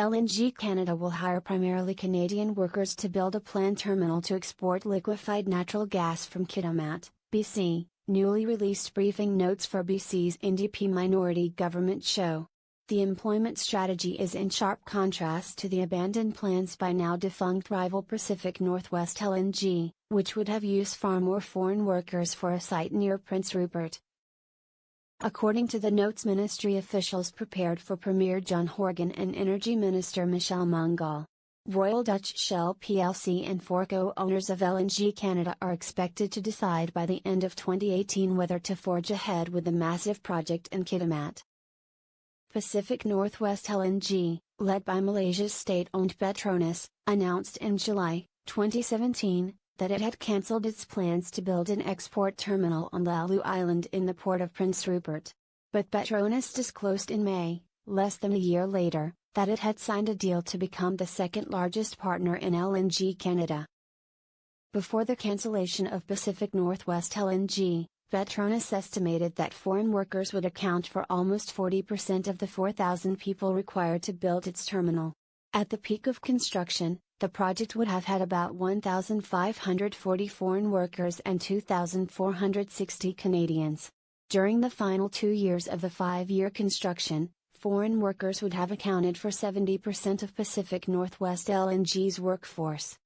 LNG Canada will hire primarily Canadian workers to build a planned terminal to export liquefied natural gas from Kitimat, BC, newly released briefing notes for BC's NDP minority government show. The employment strategy is in sharp contrast to the abandoned plans by now defunct rival Pacific Northwest LNG, which would have used far more foreign workers for a site near Prince Rupert. According to the notes, ministry officials prepared for Premier John Horgan and Energy Minister Michelle Mungal. Royal Dutch Shell plc and four co-owners of LNG Canada are expected to decide by the end of 2018 whether to forge ahead with the massive project in Kitimat. Pacific Northwest LNG, led by Malaysia's state-owned Petronas, announced in July 2017 that it had cancelled its plans to build an export terminal on Lalu Island in the port of Prince Rupert. But Petronas disclosed in May, less than a year later, that it had signed a deal to become the second largest partner in LNG Canada. Before the cancellation of Pacific Northwest LNG, Petronas estimated that foreign workers would account for almost 40% of the 4,000 people required to build its terminal. At the peak of construction, the project would have had about 1,540 foreign workers and 2,460 Canadians. During the final 2 years of the 5-year construction, foreign workers would have accounted for 70% of Pacific Northwest LNG's workforce.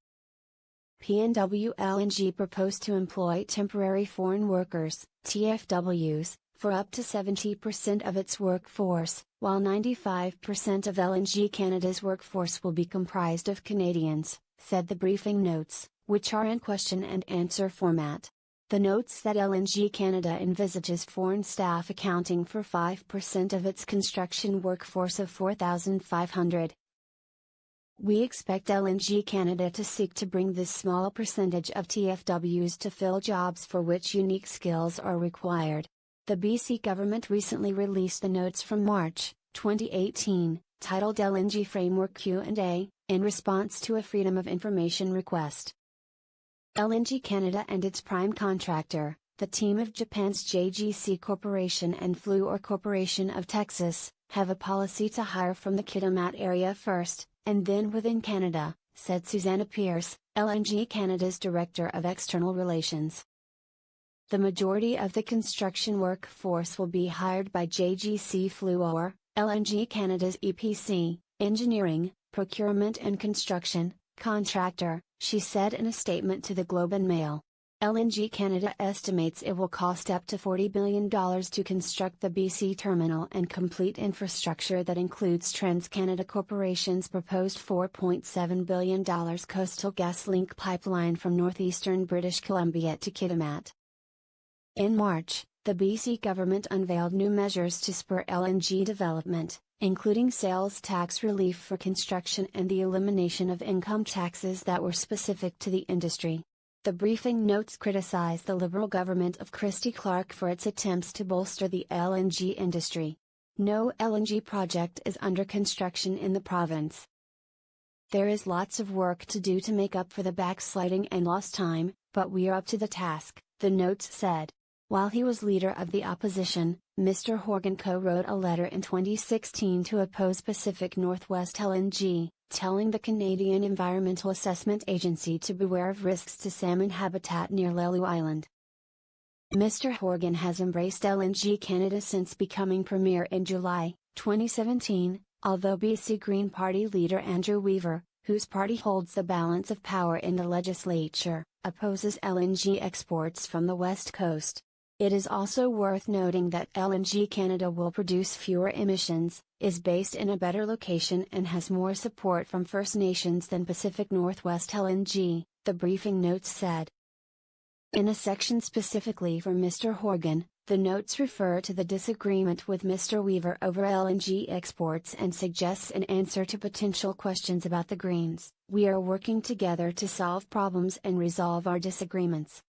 PNW LNG proposed to employ temporary foreign workers, TFWs, for up to 70% of its workforce, while 95% of LNG Canada's workforce will be comprised of Canadians, said the briefing notes, which are in question and answer format. The notes said LNG Canada envisages foreign staff accounting for 5% of its construction workforce of 4,500. We expect LNG Canada to seek to bring this small percentage of TFWs to fill jobs for which unique skills are required. The BC government recently released the notes from March 2018, titled LNG Framework Q&A, in response to a Freedom of Information request. LNG Canada and its prime contractor, the team of Japan's JGC Corporation and Fluor Corporation of Texas, have a policy to hire from the Kitimat area first, and then within Canada, said Susanna Pierce, LNG Canada's Director of External Relations. The majority of the construction workforce will be hired by JGC Fluor, LNG Canada's EPC, engineering, procurement and construction, contractor, she said in a statement to the Globe and Mail. LNG Canada estimates it will cost up to $40 billion to construct the BC terminal and complete infrastructure that includes TransCanada Corporation's proposed $4.7 billion Coastal GasLink pipeline from northeastern British Columbia to Kitimat. In March, the BC government unveiled new measures to spur LNG development, including sales tax relief for construction and the elimination of income taxes that were specific to the industry. The briefing notes criticized the Liberal government of Christy Clark for its attempts to bolster the LNG industry. No LNG project is under construction in the province. There is lots of work to do to make up for the backsliding and lost time, but we are up to the task, the notes said. While he was leader of the opposition, Mr. Horgan co-wrote a letter in 2016 to oppose Pacific Northwest LNG, telling the Canadian Environmental Assessment Agency to beware of risks to salmon habitat near Lalu Island. Mr. Horgan has embraced LNG Canada since becoming Premier in July 2017, although BC Green Party leader Andrew Weaver, whose party holds the balance of power in the legislature, opposes LNG exports from the West Coast. It is also worth noting that LNG Canada will produce fewer emissions, is based in a better location and has more support from First Nations than Pacific Northwest LNG, the briefing notes said. In a section specifically for Mr. Horgan, the notes refer to the disagreement with Mr. Weaver over LNG exports and suggests an answer to potential questions about the Greens. We are working together to solve problems and resolve our disagreements.